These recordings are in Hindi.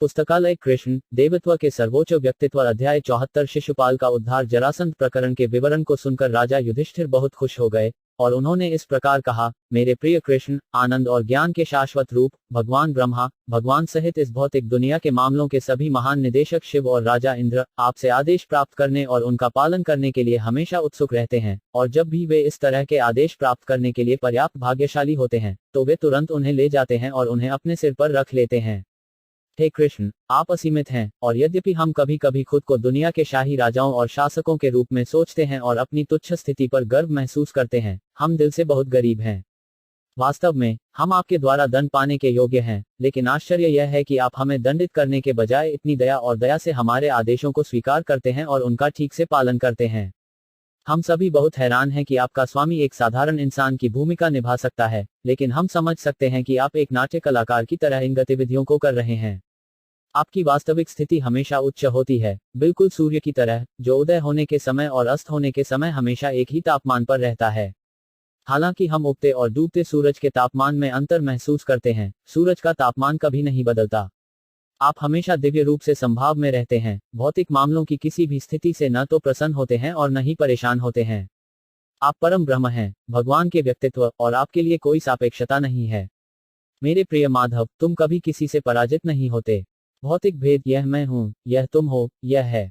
पुस्तकालय कृष्ण देवत्व के सर्वोच्च व्यक्तित्व अध्याय 74 शिशुपाल का उद्धार जरासंध प्रकरण के विवरण को सुनकर राजा युधिष्ठिर बहुत खुश हो गए और उन्होंने इस प्रकार कहा, मेरे प्रिय कृष्ण, आनंद और ज्ञान के शाश्वत रूप भगवान ब्रह्मा, भगवान सहित इस भौतिक दुनिया के मामलों के सभी महान निदेशक शिव और राजा इंद्र आपसे आदेश प्राप्त करने और उनका पालन करने के लिए हमेशा उत्सुक रहते हैं, और जब भी वे इस तरह के आदेश प्राप्त करने के लिए पर्याप्त भाग्यशाली होते हैं तो वे तुरंत उन्हें ले जाते हैं और उन्हें अपने सिर पर रख लेते हैं। हे कृष्ण, आप असीमित हैं, और यद्यपि हम कभी कभी खुद को दुनिया के शाही राजाओं और शासकों के रूप में सोचते हैं और अपनी तुच्छ स्थिति पर गर्व महसूस करते हैं, हम दिल से बहुत गरीब हैं। वास्तव में हम आपके द्वारा दंड पाने के योग्य हैं, लेकिन आश्चर्य यह है कि आप हमें दंडित करने के बजाय इतनी दया और दया से हमारे आदेशों को स्वीकार करते हैं और उनका ठीक से पालन करते हैं। हम सभी बहुत हैरान हैं कि आपका स्वामी एक साधारण इंसान की भूमिका निभा सकता है, लेकिन हम समझ सकते हैं कि आप एक नाट्य कलाकार की तरह इन गतिविधियों को कर रहे हैं। आपकी वास्तविक स्थिति हमेशा उच्च होती है, बिल्कुल सूर्य की तरह, जो उदय होने के समय और अस्त होने के समय हमेशा एक ही तापमान पर रहता है। हालांकि हम उगते और डूबते सूरज के तापमान में अंतर महसूस करते हैं, सूरज का तापमान कभी नहीं बदलता। आप हमेशा दिव्य रूप से संभाव में रहते हैं, भौतिक मामलों की किसी भी स्थिति से न तो प्रसन्न होते हैं और न ही परेशान होते हैं। आप परम ब्रह्म हैं, भगवान के व्यक्तित्व, और आपके लिए कोई सापेक्षता नहीं है। मेरे प्रिय माधव, तुम कभी किसी से पराजित नहीं होते। भौतिक भेद, यह मैं हूं, यह तुम हो, यह है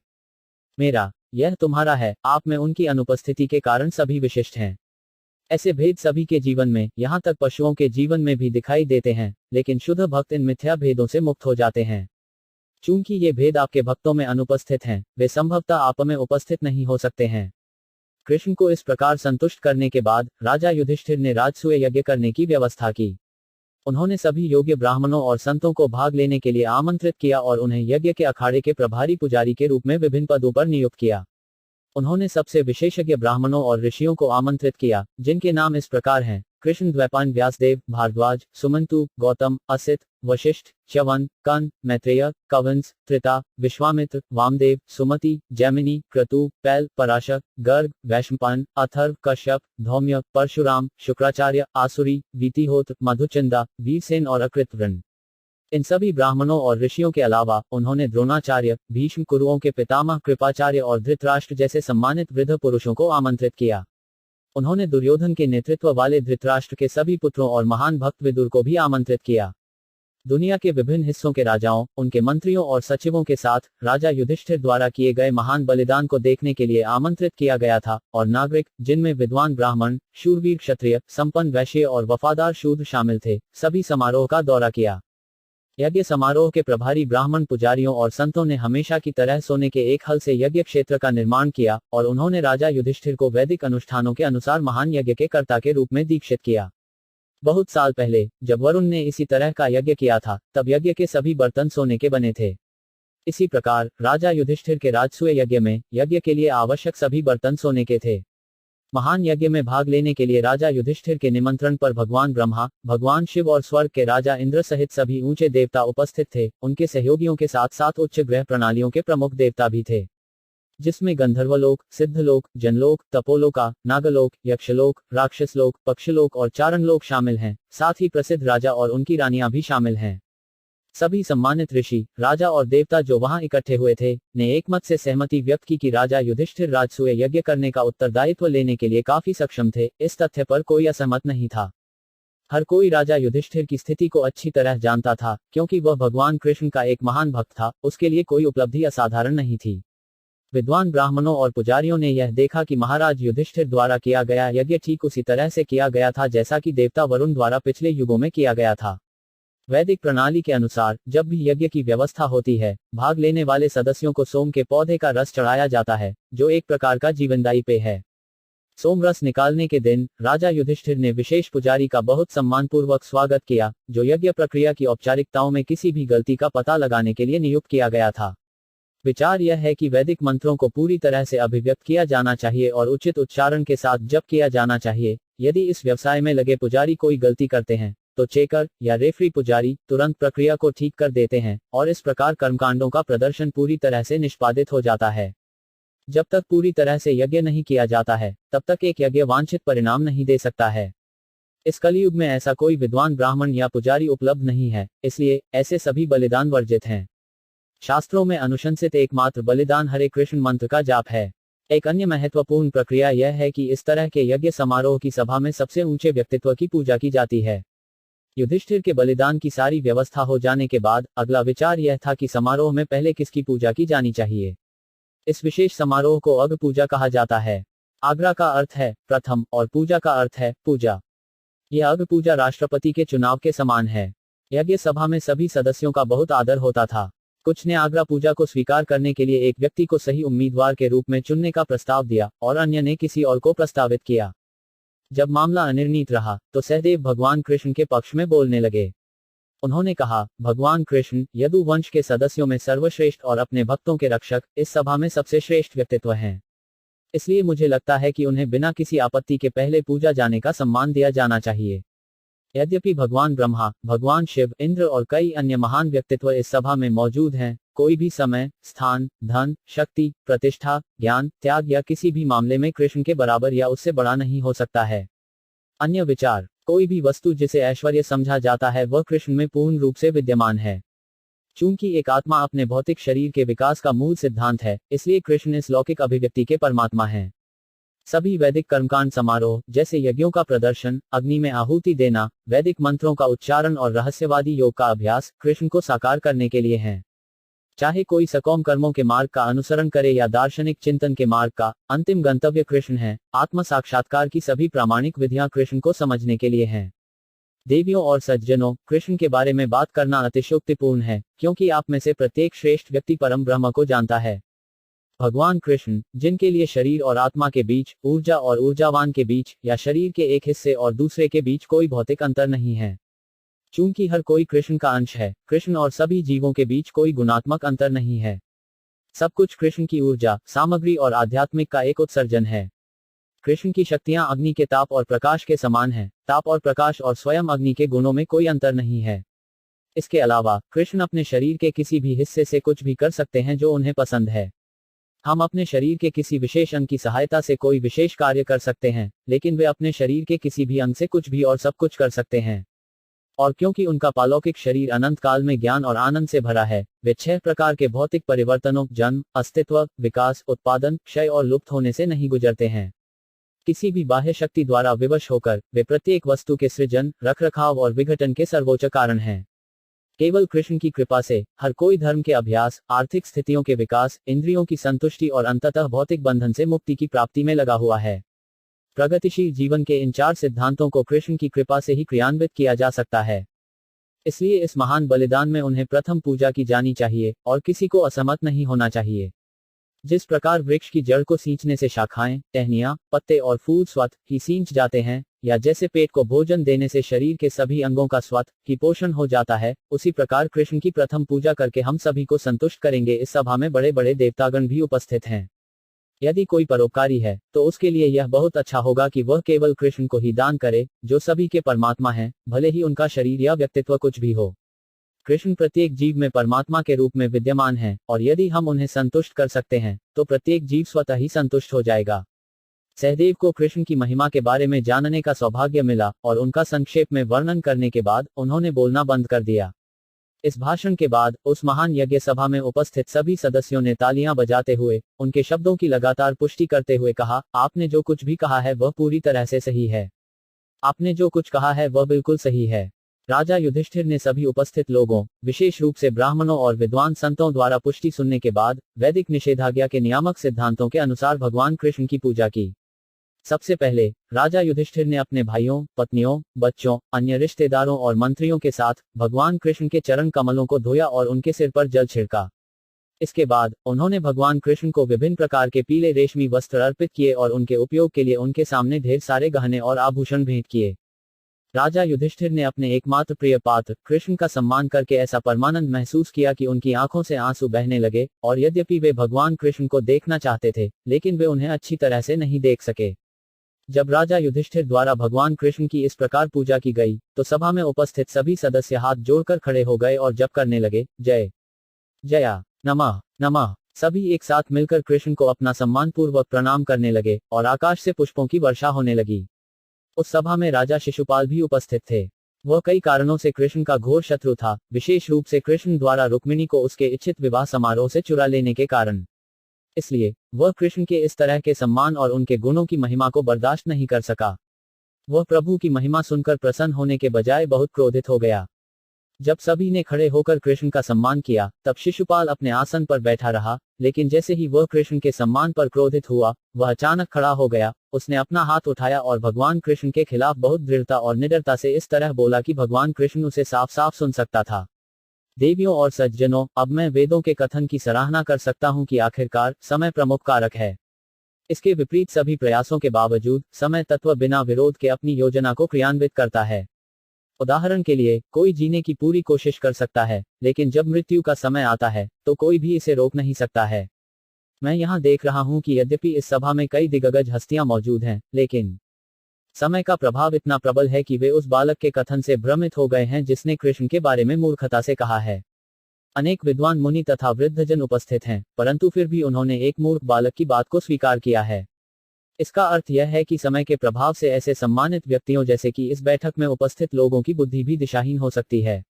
मेरा, यह तुम्हारा है, आप में उनकी अनुपस्थिति के कारण सभी विशिष्ट हैं। ऐसे भेद सभी के जीवन में, यहाँ तक पशुओं के जीवन में भी दिखाई देते हैं, लेकिन शुद्ध भक्त इन मिथ्या भेदों से मुक्त हो जाते हैं। चूंकि ये भेद आपके भक्तों में अनुपस्थित हैं, वे संभवतः आप में उपस्थित नहीं हो सकते हैं। कृष्ण को इस प्रकार संतुष्ट करने के बाद राजा युधिष्ठिर ने राजसूय यज्ञ करने की व्यवस्था की। उन्होंने सभी योग्य ब्राह्मणों और संतों को भाग लेने के लिए आमंत्रित किया और उन्हें यज्ञ के अखाड़े के प्रभारी पुजारी के रूप में विभिन्न पदों पर नियुक्त किया। उन्होंने सबसे विशेषज्ञ ब्राह्मणों और ऋषियों को आमंत्रित किया, जिनके नाम इस प्रकार हैं: कृष्ण, द्वैपायन, व्यासदेव, भारद्वाज, सुमंतु, गौतम, असित, वशिष्ठ, च्यवन, कर्ण, मैत्रेय, कवंस, त्रिता, विश्वामित्र, वामदेव, सुमति, जैमिनी, क्रतु, पैल, पराशर, गर्ग, वैशंपायन, अथर्व, कश्यप, धौम्य, परशुराम, शुक्राचार्य, आसुरी, वीतिहोत्र, मधुचंदा, वीरसेन और अकृतवृण। इन सभी ब्राह्मणों और ऋषियों के अलावा उन्होंने द्रोणाचार्य, भीष्म, कुरुओं के पितामह कृपाचार्य और धृतराष्ट्र जैसे सम्मानित वृद्ध पुरुषों को आमंत्रित किया। उन्होंने दुर्योधन के नेतृत्व वाले धृतराष्ट्र के सभी पुत्रों और महान भक्त विदुर को भी आमंत्रित किया। दुनिया के विभिन्न हिस्सों के राजाओं, उनके मंत्रियों और सचिवों के साथ राजा युधिष्ठिर द्वारा किए गए महान बलिदान को देखने के लिए आमंत्रित किया गया था, और नागरिक, जिनमें विद्वान ब्राह्मण, शूरवीर क्षत्रिय, संपन्न वैश्य और वफादार शूद्र शामिल थे, सभी समारोह का दौरा किया। यज्ञ समारोह के प्रभारी ब्राह्मण पुजारियों और संतों ने हमेशा की तरह सोने के एक हल से यज्ञ क्षेत्र का निर्माण किया, और उन्होंने राजा युधिष्ठिर को वैदिक अनुष्ठानों के अनुसार महान यज्ञ के कर्ता के रूप में दीक्षित किया। बहुत साल पहले जब वरुण ने इसी तरह का यज्ञ किया था, तब यज्ञ के सभी बर्तन सोने के बने थे। इसी प्रकार राजा युधिष्ठिर के राजसूय यज्ञ में यज्ञ के लिए आवश्यक सभी बर्तन सोने के थे। महान यज्ञ में भाग लेने के लिए राजा युधिष्ठिर के निमंत्रण पर भगवान ब्रह्मा, भगवान शिव और स्वर्ग के राजा इंद्र सहित सभी ऊंचे देवता उपस्थित थे। उनके सहयोगियों के साथ साथ उच्च ग्रह प्रणालियों के प्रमुख देवता भी थे, जिसमें गंधर्वलोक, सिद्धलोक, जनलोक, तपोलोका, नागलोक, यक्षलोक, राक्षसलोक, पक्षलोक और चारणलोक शामिल हैं। साथ ही प्रसिद्ध राजा और उनकी रानियां भी शामिल हैं। सभी सम्मानित ऋषि, राजा और देवता जो वहां इकट्ठे हुए थे, ने एकमत से सहमति व्यक्त की कि राजा युधिष्ठिर राजसूय यज्ञ करने का उत्तरदायित्व लेने के लिए काफी सक्षम थे। इस तथ्य पर कोई असहमत नहीं था। हर कोई राजा युधिष्ठिर की स्थिति को अच्छी तरह जानता था, क्योंकि वह भगवान कृष्ण का एक महान भक्त था। उसके लिए कोई उपलब्धि असाधारण नहीं थी। विद्वान ब्राह्मणों और पुजारियों ने यह देखा कि महाराज युधिष्ठिर द्वारा किया गया यज्ञ ठीक उसी तरह से किया गया था जैसा कि देवता वरुण द्वारा पिछले युगों में किया गया था। वैदिक प्रणाली के अनुसार जब भी यज्ञ की व्यवस्था होती है, भाग लेने वाले सदस्यों को सोम के पौधे का रस चढ़ाया जाता है, जो एक प्रकार का जीवनदायी पेय है। सोम रस निकालने के दिन राजा युधिष्ठिर ने विशेष पुजारी का बहुत सम्मानपूर्वक स्वागत किया, जो यज्ञ प्रक्रिया की औपचारिकताओं में किसी भी गलती का पता लगाने के लिए नियुक्त किया गया था। विचार यह है कि वैदिक मंत्रों को पूरी तरह से अभिव्यक्त किया जाना चाहिए और उचित उच्चारण के साथ जप किया जाना चाहिए। यदि इस व्यवसाय में लगे पुजारी कोई गलती करते हैं, तो चेकर या रेफरी पुजारी तुरंत प्रक्रिया को ठीक कर देते हैं, और इस प्रकार कर्मकांडों का प्रदर्शन पूरी तरह से निष्पादित हो जाता है। जब तक पूरी तरह से यज्ञ नहीं किया जाता है, तब तक एक यज्ञ वांछित परिणाम नहीं दे सकता है। इस कलयुग में ऐसा कोई विद्वान ब्राह्मण या पुजारी उपलब्ध नहीं है, इसलिए ऐसे सभी बलिदान वर्जित हैं। शास्त्रों में अनुशंसित एकमात्र बलिदान हरे कृष्ण मंत्र का जाप है। एक अन्य महत्वपूर्ण प्रक्रिया यह है कि इस तरह के यज्ञ समारोह की सभा में सबसे ऊंचे व्यक्तित्व की पूजा की जाती है। युधिष्ठिर के बलिदान की सारी व्यवस्था हो जाने के बाद अगला विचार यह था कि समारोह में पहले किसकी पूजा की जानी चाहिए। इस विशेष समारोह को अग्र पूजा कहा जाता है। आग्रा का अर्थ है प्रथम और पूजा का अर्थ है पूजा। यह अग्र पूजा राष्ट्रपति के चुनाव के समान है। यज्ञ सभा में सभी सदस्यों का बहुत आदर होता था। कुछ ने आग्रा पूजा को स्वीकार करने के लिए एक व्यक्ति को सही उम्मीदवार के रूप में चुनने का प्रस्ताव दिया और अन्य ने किसी और को प्रस्तावित किया। जब मामला अनिर्णीत रहा तो सहदेव भगवान कृष्ण के पक्ष में बोलने लगे। उन्होंने कहा, भगवान कृष्ण यदु वंश के सदस्यों में सर्वश्रेष्ठ और अपने भक्तों के रक्षक इस सभा में सबसे श्रेष्ठ व्यक्तित्व हैं। इसलिए मुझे लगता है कि उन्हें बिना किसी आपत्ति के पहले पूजा जाने का सम्मान दिया जाना चाहिए। यद्यपि भगवान ब्रह्मा, भगवान शिव, इंद्र और कई अन्य महान व्यक्तित्व इस सभा में मौजूद हैं, कोई भी समय, स्थान, धन, शक्ति, प्रतिष्ठा, ज्ञान, त्याग या किसी भी मामले में कृष्ण के बराबर या उससे बड़ा नहीं हो सकता है। अन्य विचार, कोई भी वस्तु जिसे ऐश्वर्य समझा जाता है वह कृष्ण में पूर्ण रूप से विद्यमान है। चूंकि एक आत्मा अपने भौतिक शरीर के विकास का मूल सिद्धांत है, इसलिए कृष्ण इस लौकिक अभिव्यक्ति के परमात्मा हैं। सभी वैदिक कर्मकांड समारोह जैसे यज्ञों का प्रदर्शन, अग्नि में आहुति देना, वैदिक मंत्रों का उच्चारण और रहस्यवादी योग का अभ्यास कृष्ण को साकार करने के लिए हैं। चाहे कोई सकौम कर्मों के मार्ग का अनुसरण करे या दार्शनिक चिंतन के मार्ग का, अंतिम गंतव्य कृष्ण है। आत्म साक्षात्कार की सभी प्रामाणिक विधियां कृष्ण को समझने के लिए हैं। देवियों और सज्जनों, कृष्ण के बारे में बात करना अतिशयोक्तिपूर्ण है, क्योंकि आप में से प्रत्येक श्रेष्ठ व्यक्ति परम ब्रह्म को जानता है। भगवान कृष्ण, जिनके लिए शरीर और आत्मा के बीच, ऊर्जा और ऊर्जावान के बीच, या शरीर के एक हिस्से और दूसरे के बीच कोई भौतिक अंतर नहीं है। चूंकि हर कोई कृष्ण का अंश है, कृष्ण और सभी जीवों के बीच कोई गुणात्मक अंतर नहीं है। सब कुछ कृष्ण की ऊर्जा, सामग्री और आध्यात्मिक का एक उत्सर्जन है। कृष्ण की शक्तियां अग्नि के ताप और प्रकाश के समान हैं। ताप और प्रकाश और स्वयं अग्नि के गुणों में कोई अंतर नहीं है। इसके अलावा कृष्ण अपने शरीर के किसी भी हिस्से से कुछ भी कर सकते हैं जो उन्हें पसंद है। हम अपने शरीर के किसी विशेष अंग की सहायता से कोई विशेष कार्य कर सकते हैं, लेकिन वे अपने शरीर के किसी भी अंग से कुछ भी और सब कुछ कर सकते हैं। और क्योंकि उनका पालौकिक शरीर अनंत काल में ज्ञान और आनंद से भरा है, वे 6 प्रकार के भौतिक परिवर्तनों, जन्म, अस्तित्व, विकास, उत्पादन, क्षय और लुप्त होने से नहीं गुजरते हैं। किसी भी बाह्य शक्ति द्वारा विवश होकर वे प्रत्येक वस्तु के सृजन, रखरखाव और विघटन के सर्वोच्च कारण हैं। केवल कृष्ण की कृपा से हर कोई धर्म के अभ्यास, आर्थिक स्थितियों के विकास, इंद्रियों की संतुष्टि और अंततः भौतिक बंधन से मुक्ति की प्राप्ति में लगा हुआ है। प्रगतिशील जीवन के इन 4 सिद्धांतों को कृष्ण की कृपा से ही क्रियान्वित किया जा सकता है। इसलिए इस महान बलिदान में उन्हें प्रथम पूजा की जानी चाहिए और किसी को असहमत नहीं होना चाहिए। जिस प्रकार वृक्ष की जड़ को सींचने से शाखाएं, टहनियां, पत्ते और फूल स्वतः ही सींच जाते हैं, या जैसे पेट को भोजन देने से शरीर के सभी अंगों का स्वतः ही पोषण हो जाता है, उसी प्रकार कृष्ण की प्रथम पूजा करके हम सभी को संतुष्ट करेंगे। इस सभा में बड़े बड़े देवतागण भी उपस्थित हैं। यदि कोई परोपकारी है तो उसके लिए यह बहुत अच्छा होगा कि वह केवल कृष्ण को ही दान करे, जो सभी के परमात्मा हैं, भले ही उनका शरीर या व्यक्तित्व कुछ भी हो। कृष्ण प्रत्येक जीव में परमात्मा के रूप में विद्यमान हैं, और यदि हम उन्हें संतुष्ट कर सकते हैं तो प्रत्येक जीव स्वतः ही संतुष्ट हो जाएगा। सहदेव को कृष्ण की महिमा के बारे में जानने का सौभाग्य मिला, और उनका संक्षेप में वर्णन करने के बाद उन्होंने बोलना बंद कर दिया। इस भाषण के बाद उस महान यज्ञ सभा में उपस्थित सभी सदस्यों ने तालियां बजाते हुए उनके शब्दों की लगातार पुष्टि करते हुए कहा, आपने जो कुछ भी कहा है वह पूरी तरह से सही है। आपने जो कुछ कहा है वह बिल्कुल सही है। राजा युधिष्ठिर ने सभी उपस्थित लोगों, विशेष रूप से ब्राह्मणों और विद्वान संतों द्वारा पुष्टि सुनने के बाद वैदिक निषेधाज्ञा के नियामक सिद्धांतों के अनुसार भगवान कृष्ण की पूजा की। सबसे पहले राजा युधिष्ठिर ने अपने भाइयों, पत्नियों, बच्चों, अन्य रिश्तेदारों और मंत्रियों के साथ भगवान कृष्ण के चरण कमलों को धोया और उनके सिर पर जल छिड़का। इसके बाद उन्होंने भगवान कृष्ण को विभिन्न प्रकार के पीले रेशमी वस्त्र अर्पित किए और उनके उपयोग के लिए उनके सामने ढेर सारे गहने और आभूषण भेंट किए। राजा युधिष्ठिर ने अपने एकमात्र प्रिय पात्र कृष्ण का सम्मान करके ऐसा परमानंद महसूस किया कि उनकी आंखों से आंसू बहने लगे, और यद्यपि वे भगवान कृष्ण को देखना चाहते थे, लेकिन वे उन्हें अच्छी तरह से नहीं देख सके। जब राजा युधिष्ठिर द्वारा भगवान कृष्ण की इस प्रकार पूजा की गई, तो सभा में उपस्थित सभी सदस्य हाथ जोड़कर खड़े हो गए और जप करने लगे, जय जया, नमः नमः। सभी एक साथ मिलकर कृष्ण को अपना सम्मानपूर्वक प्रणाम करने लगे, और आकाश से पुष्पों की वर्षा होने लगी। उस सभा में राजा शिशुपाल भी उपस्थित थे। वह कई कारणों से कृष्ण का घोर शत्रु था, विशेष रूप से कृष्ण द्वारा रुक्मिणी को उसके इच्छित विवाह समारोह से चुरा लेने के कारण। इसलिए वह कृष्ण के इस तरह के सम्मान और उनके गुणों की महिमा को बर्दाश्त नहीं कर सका। वह प्रभु की महिमा सुनकर प्रसन्न होने के बजाय बहुत क्रोधित हो गया। जब सभी ने खड़े होकर कृष्ण का सम्मान किया, तब शिशुपाल अपने आसन पर बैठा रहा, लेकिन जैसे ही वह कृष्ण के सम्मान पर क्रोधित हुआ, वह अचानक खड़ा हो गया। उसने अपना हाथ उठाया और भगवान कृष्ण के खिलाफ बहुत दृढ़ता और निडरता से इस तरह बोला कि भगवान कृष्ण उसे साफ साफ सुन सकता था। देवियों और सज्जनों, अब मैं वेदों के कथन की सराहना कर सकता हूं कि आखिरकार समय प्रमुख कारक है। इसके विपरीत सभी प्रयासों के बावजूद समय तत्व बिना विरोध के अपनी योजना को क्रियान्वित करता है। उदाहरण के लिए, कोई जीने की पूरी कोशिश कर सकता है, लेकिन जब मृत्यु का समय आता है, तो कोई भी इसे रोक नहीं सकता है। मैं यहाँ देख रहा हूँ कि यद्यपि इस सभा में कई दिग्गज हस्तियां मौजूद हैं, लेकिन समय का प्रभाव इतना प्रबल है कि वे उस बालक के कथन से भ्रमित हो गए हैं जिसने कृष्ण के बारे में मूर्खता से कहा है। अनेक विद्वान मुनि तथा वृद्धजन उपस्थित हैं, परंतु फिर भी उन्होंने एक मूर्ख बालक की बात को स्वीकार किया है। इसका अर्थ यह है कि समय के प्रभाव से ऐसे सम्मानित व्यक्तियों जैसे कि इस बैठक में उपस्थित लोगों की बुद्धि भी दिशाहीन हो सकती है।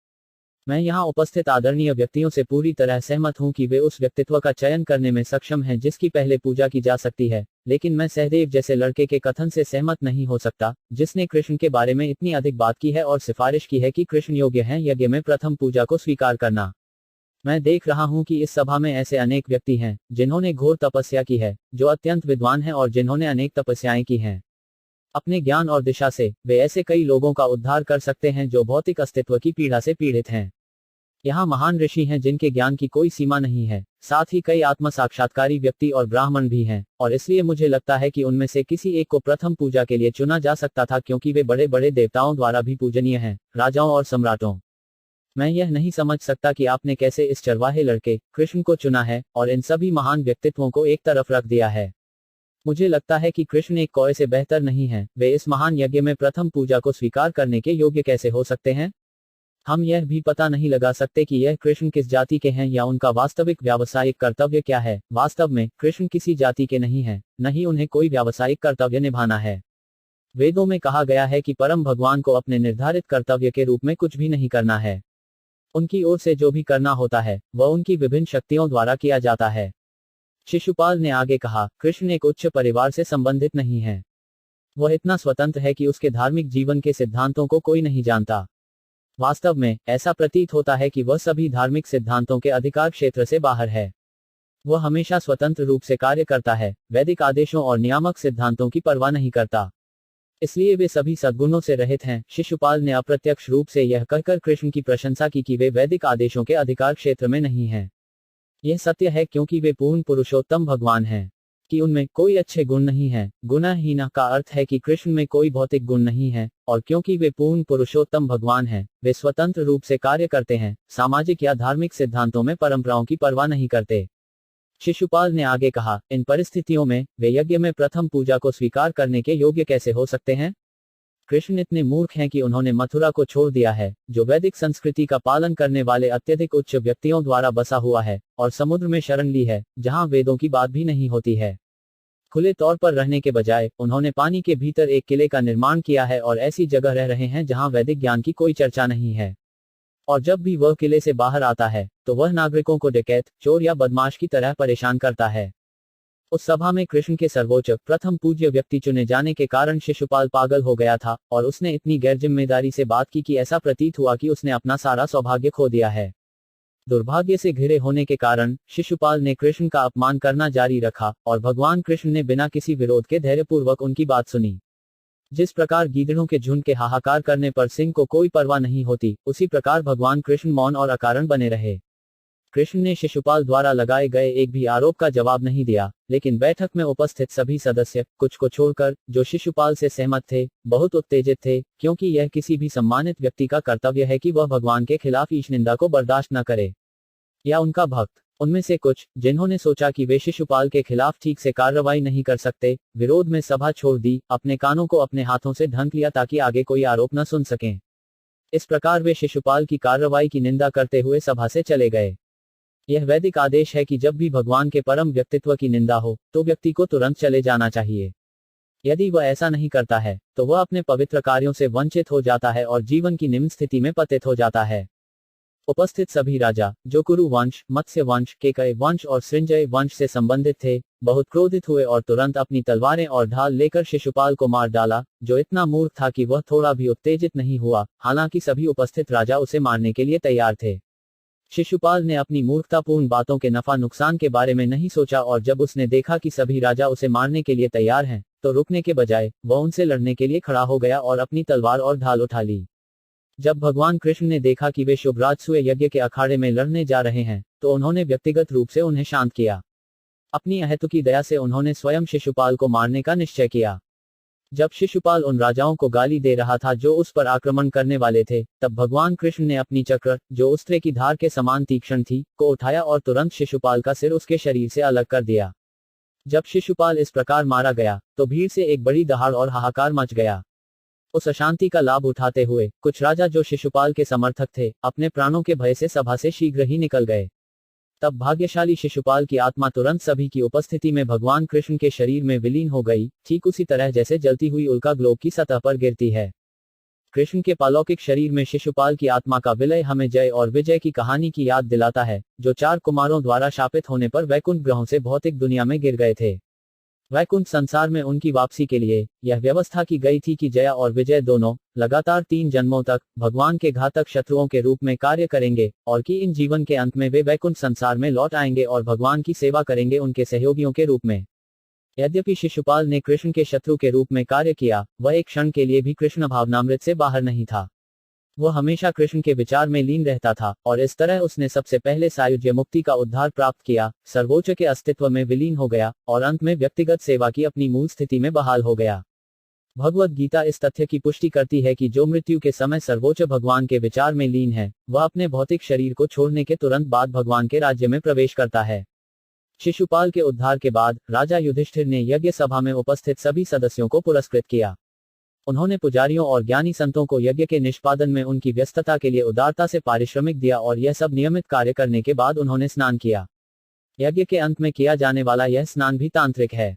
मैं यहाँ उपस्थित आदरणीय व्यक्तियों से पूरी तरह सहमत हूँ कि वे उस व्यक्तित्व का चयन करने में सक्षम हैं जिसकी पहले पूजा की जा सकती है, लेकिन मैं सहदेव जैसे लड़के के कथन से सहमत नहीं हो सकता, जिसने कृष्ण के बारे में इतनी अधिक बात की है और सिफारिश की है कि कृष्ण योग्य हैं यज्ञ में प्रथम पूजा को स्वीकार करना। मैं देख रहा हूं कि इस सभा में ऐसे अनेक व्यक्ति हैं जिन्होंने घोर तपस्या की है, जो अत्यंत विद्वान हैं और जिन्होंने अनेक तपस्याएं की हैं। अपने ज्ञान और दिशा से वे ऐसे कई लोगों का उद्धार कर सकते हैं जो भौतिक अस्तित्व की पीड़ा से पीड़ित हैं। यहाँ महान ऋषि हैं जिनके ज्ञान की कोई सीमा नहीं है, साथ ही कई आत्म साक्षात्कारी व्यक्ति और ब्राह्मण भी हैं, और इसलिए मुझे लगता है कि उनमें से किसी एक को प्रथम पूजा के लिए चुना जा सकता था क्योंकि वे बड़े बड़े देवताओं द्वारा भी पूजनीय हैं, राजाओं और सम्राटों। मैं यह नहीं समझ सकता कि आपने कैसे इस चरवाहे लड़के कृष्ण को चुना है और इन सभी महान व्यक्तित्वों को एक तरफ रख दिया है। मुझे लगता है कि कृष्ण एक कौए से बेहतर नहीं है। वे इस महान यज्ञ में प्रथम पूजा को स्वीकार करने के योग्य कैसे हो सकते हैं? हम यह भी पता नहीं लगा सकते कि यह कृष्ण किस जाति के हैं या उनका वास्तविक व्यावसायिक कर्तव्य क्या है। वास्तव में कृष्ण किसी जाति के नहीं हैं, न ही उन्हें कोई व्यावसायिक कर्तव्य निभाना है। वेदों में कहा गया है कि परम भगवान को अपने निर्धारित कर्तव्य के रूप में कुछ भी नहीं करना है। उनकी ओर से जो भी करना होता है वह उनकी विभिन्न शक्तियों द्वारा किया जाता है। शिशुपाल ने आगे कहा, कृष्ण एक उच्च परिवार से संबंधित नहीं है। वह इतना स्वतंत्र है कि उसके धार्मिक जीवन के सिद्धांतों को कोई नहीं जानता। वास्तव में ऐसा प्रतीत होता है कि वह सभी धार्मिक सिद्धांतों के अधिकार क्षेत्र से बाहर है। वह हमेशा स्वतंत्र रूप से कार्य करता है, वैदिक आदेशों और नियामक सिद्धांतों की परवाह नहीं करता। इसलिए वे सभी सद्गुणों से रहित हैं। शिशुपाल ने अप्रत्यक्ष रूप से यह कहकर कृष्ण की प्रशंसा की कि वे वैदिक आदेशों के अधिकार क्षेत्र में नहीं हैं। यह सत्य है क्योंकि वे पूर्ण पुरुषोत्तम भगवान हैं, कि उनमें कोई अच्छे गुण नहीं है। गुणहीन का अर्थ है कि कृष्ण में कोई भौतिक गुण नहीं है, और क्योंकि वे पूर्ण पुरुषोत्तम भगवान हैं, वे स्वतंत्र रूप से कार्य करते हैं, सामाजिक या धार्मिक सिद्धांतों में परंपराओं की परवाह नहीं करते। शिशुपाल ने आगे कहा, इन परिस्थितियों में वे यज्ञ में प्रथम पूजा को स्वीकार करने के योग्य कैसे हो सकते हैं? कृष्ण इतने मूर्ख हैं कि उन्होंने मथुरा को छोड़ दिया है, जो वैदिक संस्कृति का पालन करने वाले अत्यधिक उच्च व्यक्तियों द्वारा बसा हुआ है, और समुद्र में शरण ली है, जहां वेदों की बात भी नहीं होती है। खुले तौर पर रहने के बजाय उन्होंने पानी के भीतर एक किले का निर्माण किया है और ऐसी जगह रह रहे हैं जहां वैदिक ज्ञान की कोई चर्चा नहीं है। और जब भी वह किले से बाहर आता है, तो वह नागरिकों को डकैत, चोर या बदमाश की तरह परेशान करता है। उस सभा में कृष्ण के सर्वोच्च प्रथम पूज्य व्यक्ति चुने जाने के कारण शिशुपाल पागल हो गया था, और उसने इतनी गैरजिम्मेदारी से बात की कि ऐसा प्रतीत हुआ कि उसने अपना सारा सौभाग्य खो दिया है। दुर्भाग्य से घिरे होने के कारण शिशुपाल ने कृष्ण का अपमान करना जारी रखा, और भगवान कृष्ण ने बिना किसी विरोध के धैर्यपूर्वक उनकी बात सुनी। जिस प्रकार गीदड़ों के झुंड के हाहाकार करने पर सिंह को कोई परवाह नहीं होती, उसी प्रकार भगवान कृष्ण मौन और अकारण बने रहे। कृष्ण ने शिशुपाल द्वारा लगाए गए एक भी आरोप का जवाब नहीं दिया, लेकिन बैठक में उपस्थित सभी सदस्य, कुछ को छोड़कर, जो शिशुपाल से सहमत थे, बहुत उत्तेजित थे, क्योंकि यह किसी भी सम्मानित व्यक्ति का कर्तव्य है कि वह भगवान के खिलाफ ईश निंदा को बर्दाश्त न करे, या उनका भक्त। उनमें से कुछ, जिन्होंने सोचा कि वे शिशुपाल के खिलाफ ठीक से कार्रवाई नहीं कर सकते, विरोध में सभा छोड़ दी, अपने कानों को अपने हाथों से ढक लिया ताकि आगे कोई आरोप न सुन सकें। इस प्रकार वे शिशुपाल की कार्रवाई की निंदा करते हुए सभा से चले गए। यह वैदिक आदेश है कि जब भी भगवान के परम व्यक्तित्व की निंदा हो, तो व्यक्ति को तुरंत चले जाना चाहिए। यदि वह ऐसा नहीं करता है तो वह अपने पवित्र कार्यों से वंचित हो जाता है और जीवन की निम्न स्थिति में पतित हो जाता है। उपस्थित सभी राजा, जो कुरु वंश, मत्स्य वंश, केकय वंश और सृंजय वंश से संबंधित थे, बहुत क्रोधित हुए और तुरंत अपनी तलवारें और ढाल लेकर शिशुपाल को मार डाला, जो इतना मूर्ख था कि वह थोड़ा भी उत्तेजित नहीं हुआ, हालांकि सभी उपस्थित राजा उसे मारने के लिए तैयार थे। शिशुपाल ने अपनी मूर्खतापूर्ण बातों के नफा नुकसान के बारे में नहीं सोचा और जब उसने देखा कि सभी राजा उसे मारने के लिए तैयार हैं, तो रुकने के बजाय वह उनसे लड़ने के लिए खड़ा हो गया और अपनी तलवार और ढाल उठा ली। जब भगवान कृष्ण ने देखा कि वे शुभ राजसूय यज्ञ के अखाड़े में लड़ने जा रहे हैं, तो उन्होंने व्यक्तिगत रूप से उन्हें शांत किया। अपनी अहेतुकी दया से उन्होंने स्वयं शिशुपाल को मारने का निश्चय किया। जब शिशुपाल उन राजाओं को गाली दे रहा था जो उस पर आक्रमण करने वाले थे, तब भगवान कृष्ण ने अपनी चक्र, जो उस्त्रे की धार के समान तीक्ष्ण थी, को उठाया और तुरंत शिशुपाल का सिर उसके शरीर से अलग कर दिया। जब शिशुपाल इस प्रकार मारा गया, तो भीड़ से एक बड़ी दहाड़ और हाहाकार मच गया। उस अशांति का लाभ उठाते हुए कुछ राजा, जो शिशुपाल के समर्थक थे, अपने प्राणों के भय से सभा से शीघ्र ही निकल गए। तब भाग्यशाली शिशुपाल की आत्मा तुरंत सभी की उपस्थिति में भगवान कृष्ण के शरीर में विलीन हो गई, ठीक उसी तरह जैसे जलती हुई उल्का ग्लोब की सतह पर गिरती है। कृष्ण के पालौकिक शरीर में शिशुपाल की आत्मा का विलय हमें जय और विजय की कहानी की याद दिलाता है, जो 4 कुमारों द्वारा शापित होने पर वैकुंठ ग्रहों से भौतिक दुनिया में गिर गए थे। वैकुंठ संसार में उनकी वापसी के लिए यह व्यवस्था की गई थी कि जया और विजय दोनों लगातार 3 जन्मों तक भगवान के घातक शत्रुओं के रूप में कार्य करेंगे, और कि इन जीवन के अंत में वे वैकुंठ संसार में लौट आएंगे और भगवान की सेवा करेंगे उनके सहयोगियों के रूप में। यद्यपि शिशुपाल ने कृष्ण के शत्रु के रूप में कार्य किया, वह एक क्षण के लिए भी कृष्ण भावनामृत से बाहर नहीं था। वह हमेशा कृष्ण के विचार में लीन रहता था, और इस तरह उसने सबसे पहले सायुज्य मुक्ति का उद्धार प्राप्त किया, सर्वोच्च के अस्तित्व में विलीन हो गया, और अंत में व्यक्तिगत सेवा की अपनी मूल स्थिति में बहाल हो गया। भगवत गीता इस तथ्य की पुष्टि करती है कि जो मृत्यु के समय सर्वोच्च भगवान के विचार में लीन है, वह अपने भौतिक शरीर को छोड़ने के तुरंत बाद भगवान के राज्य में प्रवेश करता है। शिशुपाल के उद्धार के बाद राजा युधिष्ठिर ने यज्ञ सभा में उपस्थित सभी सदस्यों को पुरस्कृत किया। उन्होंने पुजारियों और ज्ञानी संतों को यज्ञ के निष्पादन में उनकी व्यस्तता के लिए उदारता से पारिश्रमिक दिया, और यह सब नियमित कार्य करने के बाद उन्होंने स्नान किया। यज्ञ के अंत में किया जाने वाला यह स्नान भी तांत्रिक है।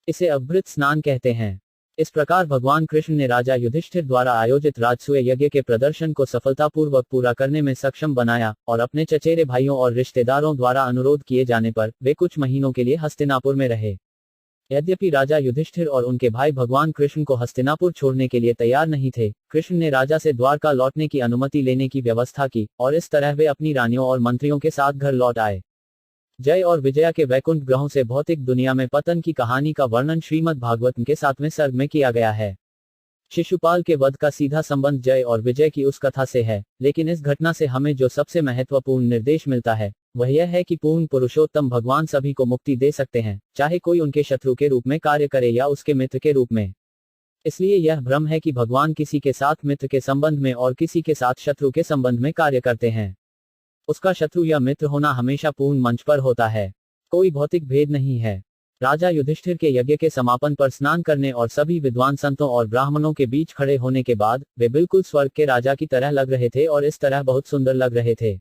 इसे अभृत स्नान कहते हैं। इस प्रकार भगवान कृष्ण ने राजा युधिष्ठिर द्वारा आयोजित राजसूय यज्ञ के प्रदर्शन को सफलतापूर्वक पूरा करने में सक्षम बनाया, और अपने चचेरे भाइयों और रिश्तेदारों द्वारा अनुरोध किए जाने पर वे कुछ महीनों के लिए हस्तिनापुर में रहे। यद्यपि राजा युधिष्ठिर और उनके भाई भगवान कृष्ण को हस्तिनापुर छोड़ने के लिए तैयार नहीं थे, कृष्ण ने राजा से द्वारका लौटने की अनुमति लेने की व्यवस्था की, और इस तरह वे अपनी रानियों और मंत्रियों के साथ घर लौट आए। जय और विजया के वैकुंठ ग्रहों से भौतिक दुनिया में पतन की कहानी का वर्णन श्रीमद् भागवत के 7वें सर्ग में किया गया है। शिशुपाल के वध का सीधा संबंध जय और विजय की उस कथा से है, लेकिन इस घटना से हमें जो सबसे महत्वपूर्ण निर्देश मिलता है, वह यह है कि पूर्ण पुरुषोत्तम भगवान सभी को मुक्ति दे सकते हैं, चाहे कोई उनके शत्रु के रूप में कार्य करे या उसके मित्र के रूप में। इसलिए यह भ्रम है कि भगवान किसी के साथ मित्र के संबंध में और किसी के साथ शत्रु के संबंध में कार्य करते हैं। उसका शत्रु या मित्र होना हमेशा पूर्ण मंच पर होता है। कोई भौतिक भेद नहीं है। राजा युधिष्ठिर के यज्ञ के समापन पर स्नान करने और सभी विद्वान संतों और ब्राह्मणों के बीच खड़े होने के बाद वे बिल्कुल स्वर्ग के राजा की तरह लग रहे थे और इस तरह बहुत सुंदर लग रहे थे।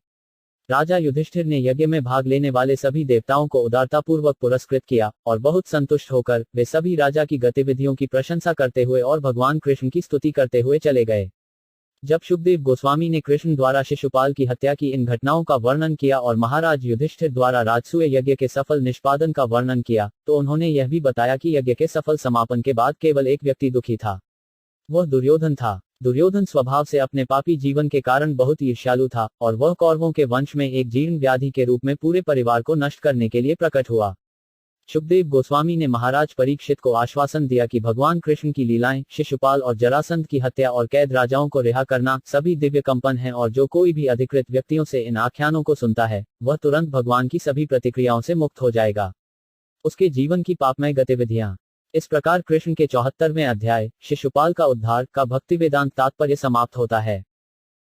राजा युधिष्ठिर ने यज्ञ में भाग लेने वाले सभी देवताओं को उदारतापूर्वक पुरस्कृत किया, और बहुत संतुष्ट होकर वे सभी राजा की गतिविधियों की प्रशंसा करते हुए और भगवान कृष्ण की स्तुति करते हुए चले गए। जब शुकदेव गोस्वामी ने कृष्ण द्वारा शिशुपाल की हत्या की इन घटनाओं का वर्णन किया और महाराज युधिष्ठिर द्वारा राजसूय यज्ञ के सफल निष्पादन का वर्णन किया, तो उन्होंने यह भी बताया कि यज्ञ के सफल समापन के बाद केवल एक व्यक्ति दुखी था। वह दुर्योधन था। दुर्योधन स्वभाव से अपने पापी जीवन के कारण बहुत ईर्ष्यालु था, और वह कौरवों के वंश में एक जीर्ण व्याधि के रूप में पूरे परिवार को नष्ट करने के लिए प्रकट हुआ। शुकदेव गोस्वामी ने महाराज परीक्षित को आश्वासन दिया कि भगवान कृष्ण की लीलाएं, शिशुपाल और जरासंध की हत्या और कैद राजाओं को रिहा करना सभी दिव्य कंपन हैं, और जो कोई भी अधिकृत व्यक्तियों से इन आख्यानों को सुनता है, वह तुरंत भगवान की सभी प्रतिक्रियाओं से मुक्त हो जाएगा। उसके जीवन की पापमय गतिविधियां। इस प्रकार कृष्ण के 74वें अध्याय शिशुपाल का उद्धार का भक्ति वेदांत तात्पर्य समाप्त होता है।